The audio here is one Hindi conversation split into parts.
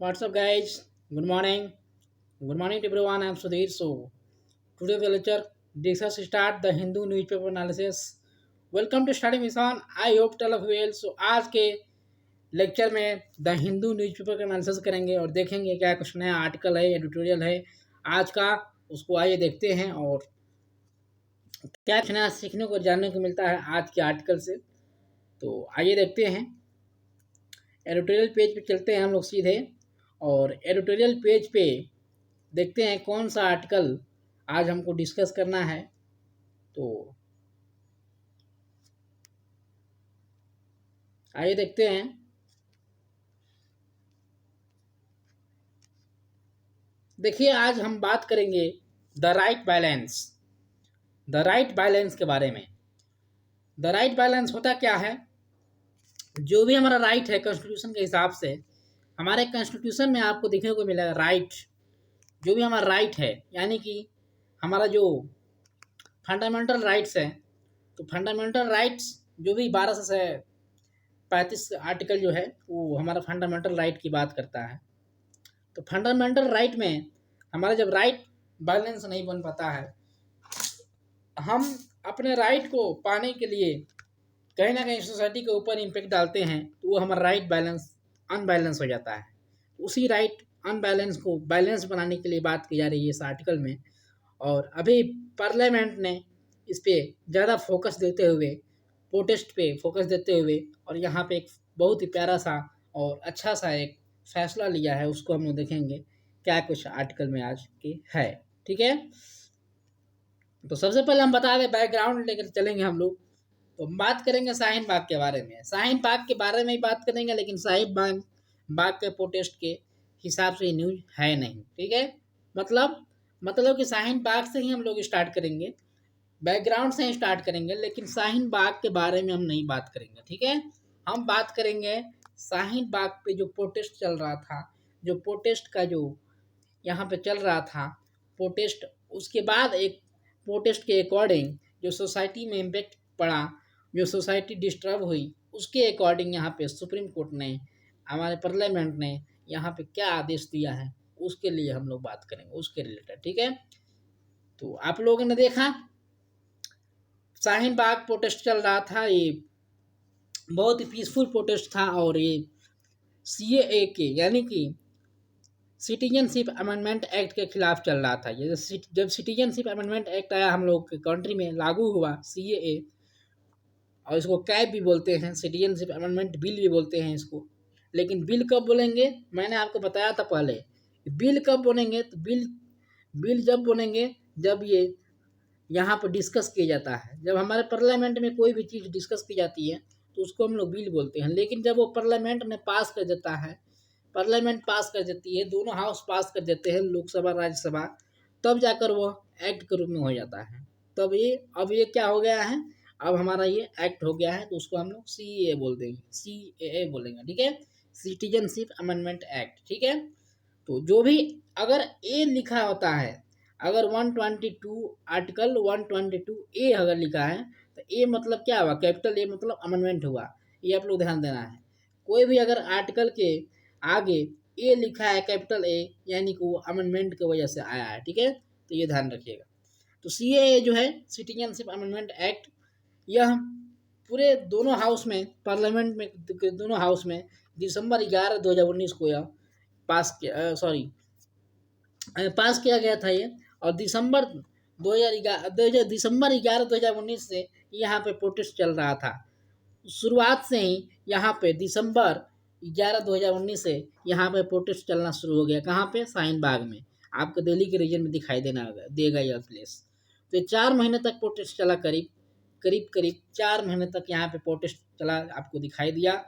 What's up, guys? Good morning. Good morning to everyone. I'm Sudhir. So, today the lecture discuss start the Hindu newspaper analysis. Welcome to Study Mission. I hope all of you well. So, आज के लेक्चर में द हिंदू न्यूज़पेपर का एनालिसिस करेंगे और देखेंगे क्या कुछ नया आर्टिकल है, एडिटोरियल है आज का, उसको आइए देखते हैं और क्या कुछ नया सीखने को जानने को मिलता है आज के आर्टिकल से। तो आइए देखते हैं। एडिटोरियल पेज पे चलते हैं हम लोग सीधे और एडिटोरियल पेज पे देखते हैं कौन सा आर्टिकल आज हमको डिस्कस करना है। तो आइए देखते हैं। देखिए, आज हम बात करेंगे the right balance, the right balance के बारे में। द राइट बैलेंस होता क्या है? जो भी हमारा राइट है कॉन्स्टिट्यूशन के हिसाब से, हमारे कॉन्स्टिट्यूशन में आपको देखने को मिलेगा राइट, जो भी हमारा राइट है, यानी कि हमारा जो फंडामेंटल राइट्स है, तो फंडामेंटल राइट्स जो भी 12 से 35 आर्टिकल जो है वो हमारा फंडामेंटल राइट की बात करता है। तो फंडामेंटल राइट में हमारा जब राइट बैलेंस नहीं बन पाता है, हम अपने राइट को पाने के लिए कहीं ना कहीं सोसाइटी के ऊपर इम्पेक्ट डालते हैं, तो वो हमारा राइट बैलेंस अनबैलेंस हो जाता है। उसी राइट अनबैलेंस को बैलेंस बनाने के लिए बात की जा रही है इस आर्टिकल में। और अभी पार्लियामेंट ने इस पर ज़्यादा फोकस देते हुए, प्रोटेस्ट पे फोकस देते हुए, और यहाँ पे एक बहुत ही प्यारा सा और अच्छा सा एक फैसला लिया है, उसको हम लोग देखेंगे क्या कुछ आर्टिकल में आज के है। ठीक है, तो सबसे पहले हम बता दें, बैकग्राउंड लेकर चलेंगे हम लोग। तो हम बात करेंगे शाहीन बाग के बारे में। शाहीन बाग के बारे में ही बात करेंगे, लेकिन शाहीन बाग के प्रोटेस्ट के हिसाब से न्यूज है नहीं। ठीक है, मतलब कि शाहीन बाग से ही हम लोग स्टार्ट करेंगे, बैकग्राउंड से ही स्टार्ट करेंगे, लेकिन शाहीन बाग के बारे में हम नहीं बात करेंगे। ठीक है, हम बात करेंगे शाहीन बाग पे जो प्रोटेस्ट चल रहा था, जो प्रोटेस्ट का जो यहाँ पे चल रहा था प्रोटेस्ट, उसके बाद एक प्रोटेस्ट के अकॉर्डिंग जो सोसाइटी में इम्पेक्ट पड़ा, जो सोसाइटी डिस्टर्ब हुई, उसके अकॉर्डिंग यहाँ पे सुप्रीम कोर्ट ने, हमारे पार्लियामेंट ने यहाँ पे क्या आदेश दिया है, उसके लिए हम लोग बात करेंगे, उसके रिलेटेड। ठीक है, तो आप लोगों ने देखा शाहीन बाग प्रोटेस्ट चल रहा था, ये बहुत ही पीसफुल प्रोटेस्ट था और ये CAA के यानी कि सिटीजनशिप अमेंडमेंट एक्ट के खिलाफ चल रहा था। ये जब सिटीजनशिप अमेंडमेंट एक्ट आया हम लोग के कंट्री में, लागू हुआ CAA, और इसको कैब भी बोलते हैं, सिटीजनशिप अमेंडमेंट बिल भी बोलते हैं इसको। लेकिन बिल कब बोलेंगे, मैंने आपको बताया था पहले, बिल कब बोलेंगे, तो बिल जब बोलेंगे जब ये यहाँ पर डिस्कस किया जाता है। जब हमारे पार्लियामेंट में कोई भी चीज़ डिस्कस की जाती है तो उसको हम लोग बिल बोलते हैं। लेकिन जब वो पार्लियामेंट ने पास कर देता है, पार्लियामेंट पास कर देती है, दोनों हाउस पास कर देते हैं, लोकसभा राज्यसभा, तब जाकर वो एक्ट के रूप में हो जाता है। तब ये अब ये क्या हो गया है, अब हमारा ये एक्ट हो गया है, तो उसको हम लोग CAA बोल देंगे, CAA बोलेंगे। ठीक है, सिटीजनशिप अमेंडमेंट एक्ट। ठीक है, तो जो भी अगर ए लिखा होता है, अगर 122 आर्टिकल 122A अगर लिखा है, तो ए मतलब क्या हुआ, कैपिटल ए मतलब अमेंडमेंट हुआ। ये आप लोग ध्यान देना है। कोई भी अगर आर्टिकल के आगे ए लिखा है कैपिटल ए, यानी कि वो अमेंडमेंट की वजह से आया है। ठीक है, तो ये ध्यान रखिएगा। तो CAA जो है सिटीजनशिप अमेंडमेंट एक्ट, यह पूरे दोनों हाउस में, पार्लियामेंट में दोनों हाउस में दिसंबर 11 2019 को यह पास किया गया था ये। और दिसंबर 11 2019 से यहाँ पे प्रोटेस्ट चल रहा था। शुरुआत से ही यहाँ पे दिसंबर 11 2019 से यहाँ पे प्रोटेस्ट चलना शुरू हो गया। कहाँ पे? शाहीन बाग में। आपको दिल्ली के रीजन में दिखाई देगा यह प्लेस। तो 4 महीने तक प्रोटेस्ट चला, करीब 4 महीने तक यहाँ पे प्रोटेस्ट चला, आपको दिखाई दिया।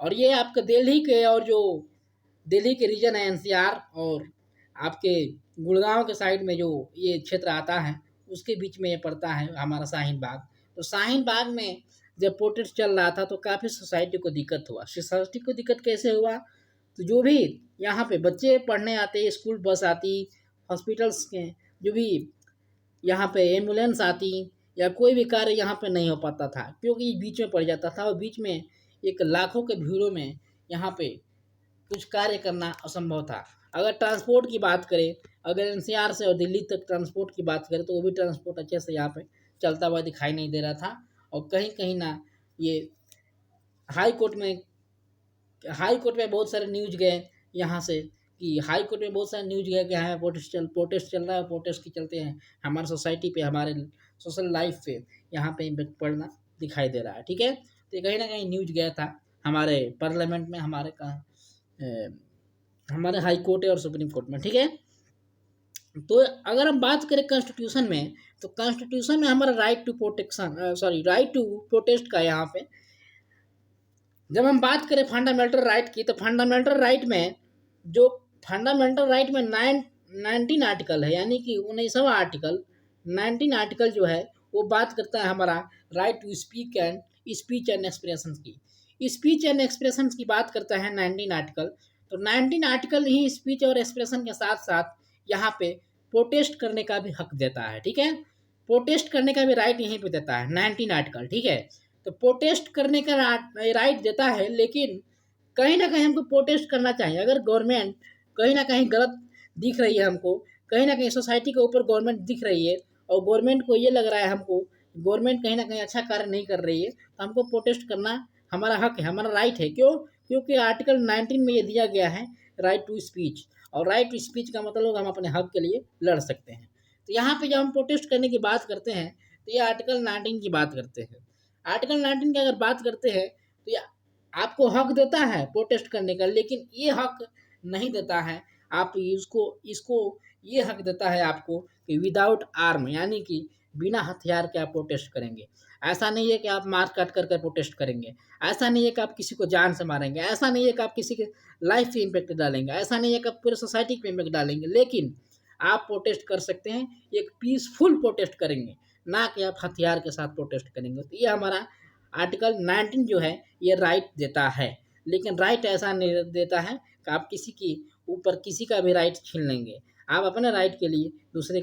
और ये आपका दिल्ली के, और जो दिल्ली के रीजन है NCR, और आपके गुड़गांव के साइड में जो ये क्षेत्र आता है, उसके बीच में ये पड़ता है हमारा शाहीन बाग। तो शाहीन बाग में जब प्रोटेस्ट चल रहा था तो काफ़ी सोसाइटी को दिक्कत हुआ। सोसाइटी को दिक्कत कैसे हुआ, तो जो भी यहाँ पे बच्चे पढ़ने आते, स्कूल बस आती, हॉस्पिटल्स के जो भी यहाँ पे एम्बुलेंस आती, या कोई भी कार्य यहाँ पे नहीं हो पाता था, क्योंकि बीच में पड़ जाता था। और बीच में एक लाखों के भीड़ों में यहाँ पे कुछ कार्य करना असंभव था। अगर ट्रांसपोर्ट की बात करें, अगर एनसीआर से और दिल्ली तक ट्रांसपोर्ट की बात करें तो वो भी ट्रांसपोर्ट अच्छे से यहाँ पे चलता हुआ दिखाई नहीं दे रहा था। और कहीं कहीं ना ये हाई कोर्ट में बहुत सारे न्यूज गए यहाँ से, कि हाई कोर्ट में बहुत सारे न्यूज गए कि हाँ प्रोटेस्ट चल रहा है, प्रोटेस्ट के चलते हैं हमारे सोसाइटी पे, हमारे सोशल लाइफ पे यहाँ पे इम्पेक्ट पड़ना दिखाई दे रहा है। ठीक है, तो कहीं ना कहीं न्यूज गया था हमारे पार्लियामेंट में, हमारे हाई कोर्ट और सुप्रीम कोर्ट में। ठीक है, तो अगर हम बात करें कॉन्स्टिट्यूशन में, तो कॉन्स्टिट्यूशन में हमारा राइट टू प्रोटेस्ट का यहाँ पे जब हम बात करें फंडामेंटल राइट की, तो फंडामेंटल राइट में जो फंडामेंटल राइट में 19 आर्टिकल है, यानी कि 19वां आर्टिकल 19 आर्टिकल जो है वो बात करता है हमारा right to speech and expression की। स्पीच एंड एक्सप्रेशन की बात करता है 19 आर्टिकल। तो 19 आर्टिकल ही स्पीच और एक्सप्रेशन के साथ साथ यहाँ पे प्रोटेस्ट करने का भी हक देता है। ठीक है, प्रोटेस्ट करने का भी राइट यहीं पे देता है 19 आर्टिकल। ठीक है, तो प्रोटेस्ट करने का राइट देता है, लेकिन कहीं ना कहीं हमको प्रोटेस्ट करना चाहिए। अगर गवर्नमेंट कहीं ना कहीं गलत दिख रही है हमको, कहीं ना कहीं सोसाइटी के ऊपर गवर्नमेंट दिख रही है और गवर्नमेंट को ये लग रहा है हमको गवर्नमेंट कहीं ना कहीं अच्छा कार्य नहीं कर रही है, तो हमको प्रोटेस्ट करना हमारा हक है, हमारा राइट है। क्यों? क्योंकि आर्टिकल 19 में ये दिया गया है राइट टू स्पीच, और राइट टू स्पीच का मतलब हम अपने हक के लिए लड़ सकते हैं। तो यहाँ पे जब हम प्रोटेस्ट करने की बात करते हैं तो ये आर्टिकल 19 की बात करते हैं। आर्टिकल 19 की अगर बात करते हैं तो ये आपको हक देता है प्रोटेस्ट करने का, लेकिन ये हक नहीं देता है आप इसको ये हक देता है आपको कि विदाउट आर्म, यानी कि बिना हथियार के आप प्रोटेस्ट करेंगे। ऐसा नहीं है कि आप मार काट कर प्रोटेस्ट करेंगे, ऐसा नहीं है कि आप किसी को जान से मारेंगे, ऐसा नहीं है कि आप किसी के लाइफ पे इम्पेक्ट डालेंगे, ऐसा नहीं है कि आप पूरे सोसाइटी पे इम्पेक्ट डालेंगे, लेकिन आप प्रोटेस्ट कर सकते हैं, एक पीसफुल प्रोटेस्ट करेंगे, ना कि आप हथियार के साथ प्रोटेस्ट करेंगे। तो ये हमारा आर्टिकल 19 जो है ये राइट देता है, लेकिन राइट ऐसा नहीं देता है कि आप किसी के ऊपर किसी का भी राइट छीन लेंगे। आप अपने राइट के लिए दूसरे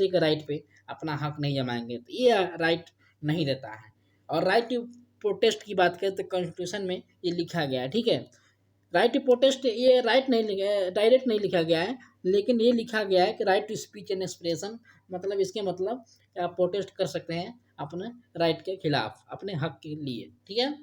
के राइट पे अपना हक नहीं जमाएंगे, तो ये राइट नहीं देता है। और राइट टू प्रोटेस्ट की बात करें तो कॉन्स्टिट्यूशन में ये लिखा गया है। ठीक है, राइट टू प्रोटेस्ट ये डायरेक्ट नहीं लिखा गया है, लेकिन ये लिखा गया है कि right to speech and expression, मतलब इसके मतलब आप प्रोटेस्ट कर सकते हैं अपने राइट के खिलाफ, अपने हक के लिए। ठीक है,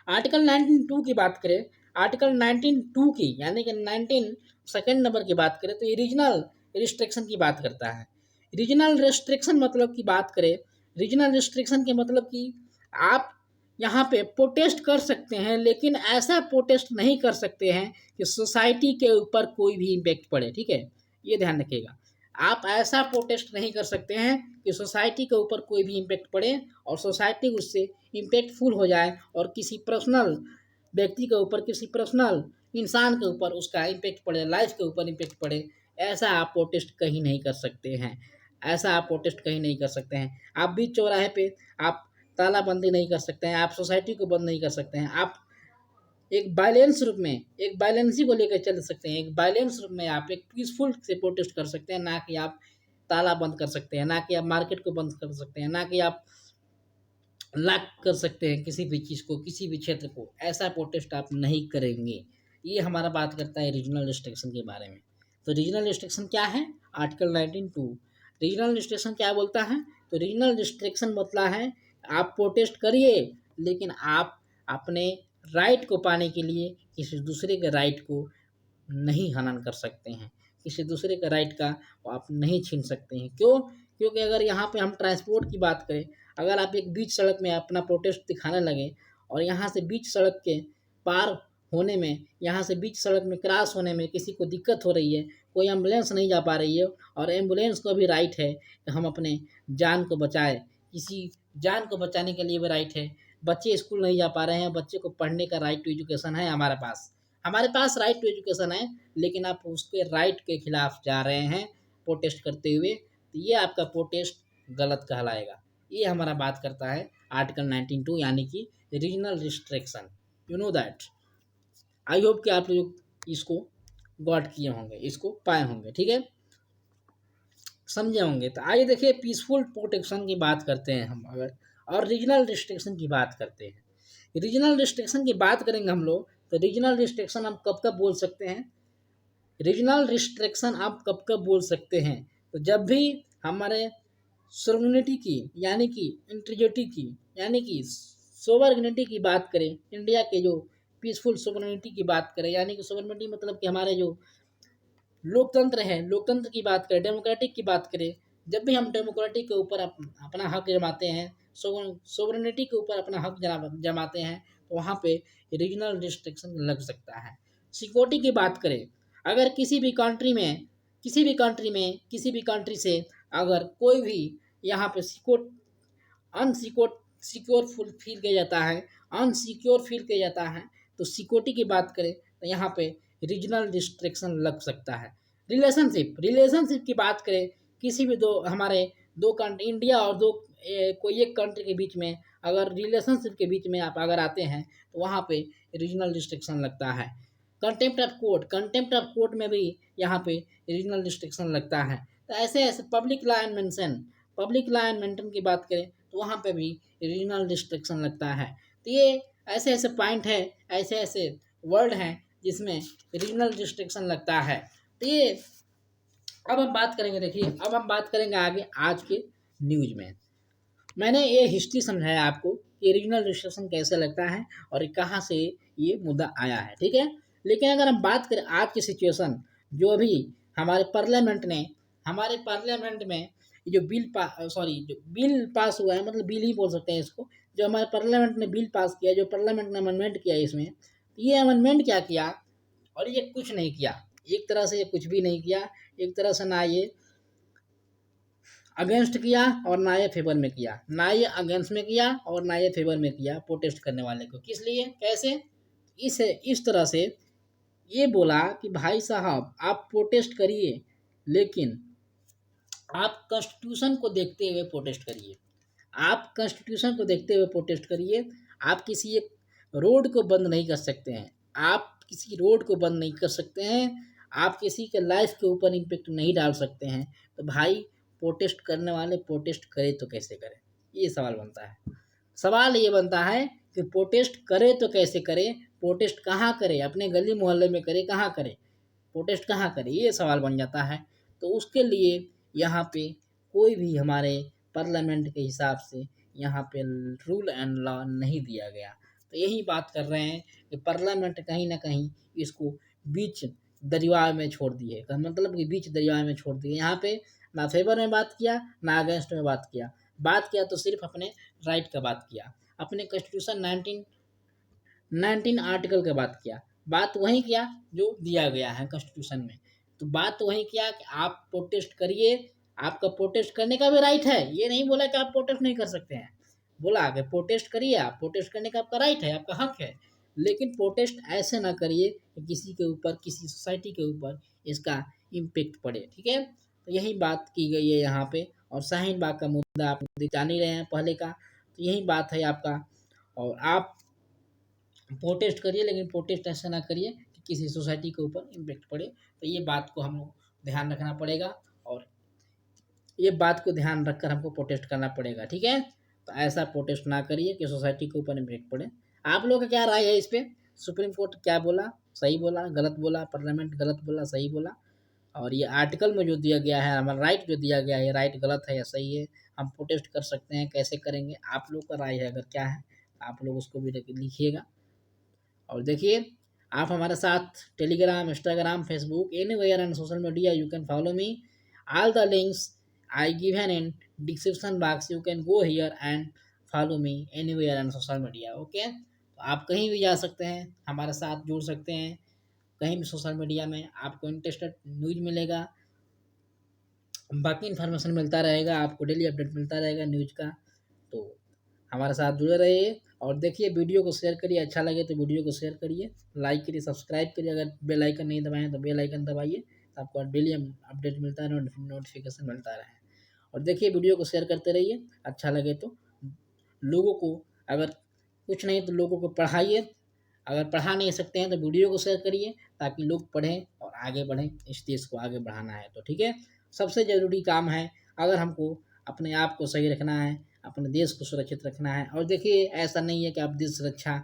आर्टिकल 19(2) की बात करें, आर्टिकल 19(2) की यानी कि 19 सेकेंड नंबर की बात करें तो ये रीजनल रिस्ट्रिक्शन की बात करता है। रीजनल रिस्ट्रिक्शन मतलब की बात करें, रीजनल रिस्ट्रिक्शन के मतलब कि आप यहाँ पे प्रोटेस्ट कर सकते हैं, लेकिन ऐसा प्रोटेस्ट नहीं कर सकते हैं कि सोसाइटी के ऊपर कोई भी इम्पेक्ट पड़े। ठीक है, ये ध्यान रखिएगा, आप ऐसा प्रोटेस्ट नहीं कर सकते हैं कि सोसाइटी के ऊपर कोई भी इम्पेक्ट पड़े और सोसाइटी उससे इम्पेक्टफुल हो जाए और किसी पर्सनल व्यक्ति के ऊपर, किसी पर्सनल इंसान के ऊपर उसका इम्पेक्ट पड़े, लाइफ के ऊपर इम्पेक्ट पड़े। ऐसा आप प्रोटेस्ट कहीं नहीं कर सकते हैं, ऐसा आप प्रोटेस्ट कहीं नहीं कर सकते हैं। आप बीच चौराहे पे आप तालाबंदी नहीं कर सकते हैं, आप सोसाइटी को बंद नहीं कर सकते हैं। आप एक बैलेंस रूप में, एक बैलेंसी को लेकर चल सकते हैं, एक बैलेंस रूप में आप एक पीसफुल से प्रोटेस्ट कर सकते हैं, ना कि आप ताला बंद कर सकते हैं, ना कि आप मार्केट को बंद कर सकते हैं, ना कि आप लॉक कर सकते हैं किसी भी चीज़ को, किसी भी क्षेत्र को। ऐसा प्रोटेस्ट आप नहीं करेंगे। ये हमारा बात करता है रीजनल रिस्ट्रिक्शन के बारे में। तो रीजनल रिस्ट्रिक्शन क्या है? आर्टिकल 19(2). रीजनल रिस्ट्रिक्शन क्या बोलता है? तो रीजनल रिस्ट्रिक्शन मतलब है आप प्रोटेस्ट करिए, लेकिन आप अपने राइट को पाने के लिए किसी दूसरे के राइट को नहीं हनन कर सकते हैं, किसी दूसरे के राइट का आप नहीं छीन सकते हैं। क्यों? क्योंकि अगर यहाँ पे हम ट्रांसपोर्ट की बात करें, अगर आप एक बीच सड़क में अपना प्रोटेस्ट दिखाने लगे और यहाँ से बीच सड़क के पार होने में, यहाँ से बीच सड़क में क्रॉस होने में किसी को दिक्कत हो रही है, कोई एम्बुलेंस नहीं जा पा रही है, और एम्बुलेंस को भी राइट है कि हम अपने जान को बचाएं, किसी जान को बचाने के लिए भी राइट है। बच्चे स्कूल नहीं जा पा रहे हैं, बच्चे को पढ़ने का राइट टू एजुकेशन है हमारे पास राइट टू एजुकेशन है, लेकिन आप उसके राइट के खिलाफ जा रहे हैं प्रोटेस्ट करते हुए, तो ये आपका प्रोटेस्ट गलत कहलाएगा। ये हमारा बात करता है आर्टिकल 19(2) यानी कि regional restriction. You know that. I hope कि आप लोग इसको गॉट किए होंगे, इसको पाए होंगे। ठीक है, समझे होंगे। तो आइए देखिए, पीसफुल प्रोटेक्शन की बात करते हैं हम अगर, और रीजनल रिस्ट्रिक्शन की बात करते हैं। रीजनल रिस्ट्रिक्शन की बात करेंगे हम लोग तो रीजनल रिस्ट्रिक्शन हम कब कब बोल सकते हैं? रीजनल रिस्ट्रिक्शन आप कब कब बोल सकते हैं? तो जब भी हमारे सोवरेनिटी की यानी कि इंटीग्रिटी की यानी कि सोवरेनिटी की बात करें, इंडिया के जो पीसफुल सोवरेनिटी की बात करें, यानी कि सोवरेनिटी मतलब कि हमारे जो लोकतंत्र है, लोकतंत्र की बात करें, डेमोक्रेटिक की बात करें, जब भी हम डेमोक्रेटिक के ऊपर अपना हक जमाते हैं, सोवरेनिटी के ऊपर अपना हक जमाते हैं, तो वहाँ पे रीजनल रिस्ट्रिक्शन लग सकता है। सिक्योरिटी की बात करें, अगर किसी भी कंट्री से अगर कोई भी यहाँ पे अनसिक्योर सिक्योर फील किया जाता है, अनसिक्योर फील किया जाता है, तो सिक्योरिटी की बात करें तो यहाँ पे रीजनल रिस्ट्रिक्शन लग सकता है। रिलेशनशिप की बात करें, किसी भी हमारे दो कंट्री, इंडिया और कोई एक कंट्री के बीच में अगर रिलेशनशिप के बीच में आप अगर आते हैं तो वहाँ पे रीजनल रिस्ट्रिक्शन लगता है। कंटेम्प्ट ऑफ कोर्ट में भी यहाँ पे रीजनल रिस्ट्रिक्शन लगता है। तो ऐसे ऐसे पब्लिक लॉ एंड मेंटेन की बात करें तो वहाँ पे भी रीजनल रिस्ट्रिक्शन लगता है। तो ये ऐसे ऐसे पॉइंट है, ऐसे ऐसे वर्ड हैं जिसमें रीजनल रिस्ट्रिक्शन लगता है। तो ये अब हम बात करेंगे, देखिए अब हम बात करेंगे आगे आज के न्यूज में। मैंने ये हिस्ट्री समझाया आपको कि रीजनल रिस्ट्रिक्शन कैसे लगता है और कहाँ से ये मुद्दा आया है, ठीक है। लेकिन अगर हम बात करें आज की सिचुएशन, जो अभी हमारे पार्लियामेंट में जो जो बिल पास हुआ है, मतलब बिल ही बोल सकते हैं इसको, जो हमारे पार्लियामेंट ने बिल पास किया, जो पार्लियामेंट ने अमेंडमेंट किया इसमें, ये अमेंडमेंट क्या किया, और ये कुछ नहीं किया, एक तरह से ये कुछ भी नहीं किया। एक तरह से ना ये अगेंस्ट किया और ना ये फेवर में किया, ना ये अगेंस्ट में किया और ना ये फेवर में किया प्रोटेस्ट करने वाले को। किस लिए, कैसे, इस तरह से ये बोला कि भाई साहब आप प्रोटेस्ट करिए, लेकिन आप कॉन्स्टिट्यूशन को देखते हुए प्रोटेस्ट करिए। आप कॉन्स्टिट्यूशन को देखते हुए प्रोटेस्ट करिए। आप किसी एक रोड को बंद नहीं कर सकते हैं, आप किसी रोड को बंद नहीं कर सकते हैं, आप किसी के लाइफ के ऊपर इम्पेक्ट नहीं डाल सकते हैं। तो भाई प्रोटेस्ट करने वाले प्रोटेस्ट करे तो कैसे करें, ये सवाल बनता है। सवाल ये बनता है कि प्रोटेस्ट करे तो कैसे करे, प्रोटेस्ट कहाँ करे, अपने गली मोहल्ले में करे, कहाँ करे प्रोटेस्ट, कहाँ करे, ये सवाल बन जाता है। तो उसके लिए यहाँ पे कोई भी हमारे पार्लियामेंट के हिसाब से यहाँ पे रूल एंड लॉ नहीं दिया गया। तो यही बात कर रहे हैं कि पार्लियामेंट कहीं ना कहीं इसको बीच दरिया में छोड़ दिए, मतलब कि बीच दरिया में छोड़ दिए। यहाँ पे ना फेवर में बात किया, ना अगेंस्ट में बात किया तो सिर्फ अपने राइट का बात किया, अपने कॉन्स्टिट्यूशन 19 आर्टिकल का बात किया, बात वही किया जो दिया गया है कॉन्स्टिट्यूशन में। तो बात वही किया कि आप प्रोटेस्ट करिए, आपका प्रोटेस्ट करने का भी राइट है, ये नहीं बोला कि आप प्रोटेस्ट नहीं कर सकते हैं, बोला कि प्रोटेस्ट करिए, आप प्रोटेस्ट करने का आपका राइट है, आपका हक है, लेकिन प्रोटेस्ट ऐसे ना करिए कि किसी के ऊपर, किसी सोसाइटी के ऊपर इसका इम्पेक्ट पड़े, ठीक है। तो यही बात की गई है यहाँ पे। और शाहीन बाग का मुद्दा आप जान ही रहे हैं पहले का, तो यही बात है आपका। और आप प्रोटेस्ट करिए, लेकिन प्रोटेस्ट ऐसा ना करिए कि किसी सोसाइटी के ऊपर इम्पेक्ट पड़े। तो ये बात को हम लोग ध्यान रखना पड़ेगा, और ये बात को ध्यान रखकर हमको प्रोटेस्ट करना पड़ेगा, ठीक है। तो ऐसा प्रोटेस्ट ना करिए कि सोसाइटी के ऊपर इम्पेक्ट पड़े। आप लोगों का क्या राय है इस पर? सुप्रीम कोर्ट क्या बोला, सही बोला, गलत बोला, पार्लियामेंट गलत बोला, सही बोला? और ये आर्टिकल में जो दिया गया है, हमारा राइट जो दिया गया है, राइट गलत है या सही है? हम प्रोटेस्ट कर सकते हैं, कैसे करेंगे? आप लोग का राय है अगर क्या है, आप लोग उसको भी लिखिएगा। और देखिए, आप हमारे साथ Telegram, Instagram, Facebook, anywhere and social media you can follow me. All the links I given in description box, you can go here and follow me anywhere and social media, okay. तो आप कहीं भी जा सकते हैं, हमारे साथ जुड़ सकते हैं, कहीं भी सोशल मीडिया में आपको इंटरेस्टेड न्यूज मिलेगा, बाकी इन्फॉर्मेशन मिलता रहेगा, आपको डेली अपडेट मिलता रहेगा न्यूज का। तो हमारे साथ जुड़े रहिए और देखिए, वीडियो को शेयर करिए, अच्छा लगे तो वीडियो को शेयर करिए, लाइक करिए, सब्सक्राइब करिए, अगर बेल आइकन नहीं दबाएं तो बेल आइकन दबाइए, तो आपको डेली अपडेट मिलता रहे, नोटिफिकेशन मिलता रहे। और देखिए, वीडियो को शेयर करते रहिए, अच्छा लगे तो लोगों को, अगर कुछ नहीं तो लोगों को पढ़ाइए, अगर पढ़ा नहीं सकते हैं तो वीडियो को शेयर करिए, ताकि लोग पढ़ें और आगे बढ़ें, इस देश को आगे बढ़ाना है तो, ठीक है। सबसे ज़रूरी काम है, अगर हमको अपने आप को सही रखना है, अपने देश को सुरक्षित रखना है। और देखिए, ऐसा नहीं है कि आप देश सुरक्षा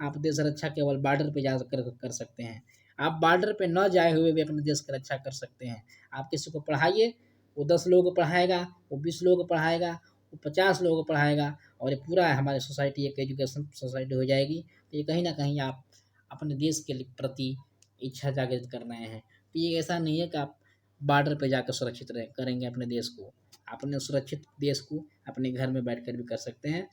आप देश रक्षा केवल बॉर्डर पे जा कर सकते हैं। आप बॉर्डर पे न जाए हुए भी अपने देश की रक्षा कर सकते हैं। आप किसी को पढ़ाइए, वो 10 लोगों को पढ़ाएगा, वो 20 लोगों को पढ़ाएगा, वो 50 लोगों को पढ़ाएगा, और ये पूरा हमारी सोसाइटी एक एजुकेशन सोसाइटी हो जाएगी। तो ये कहीं ना कहीं आप अपने देश के प्रति इच्छा जागृत कर रहे हैं। तो ये ऐसा नहीं है कि आप बॉर्डर पे जाकर सुरक्षित रह करेंगे अपने देश को, अपने सुरक्षित देश को अपने घर में बैठकर भी कर सकते हैं।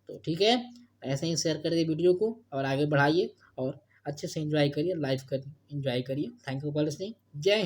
तो ठीक है, ऐसे ही शेयर करिए वीडियो को और आगे बढ़ाइए और अच्छे से एंजॉय करिए, लाइफ कर एंजॉय करिए। Thank you for listening. जय हिंद।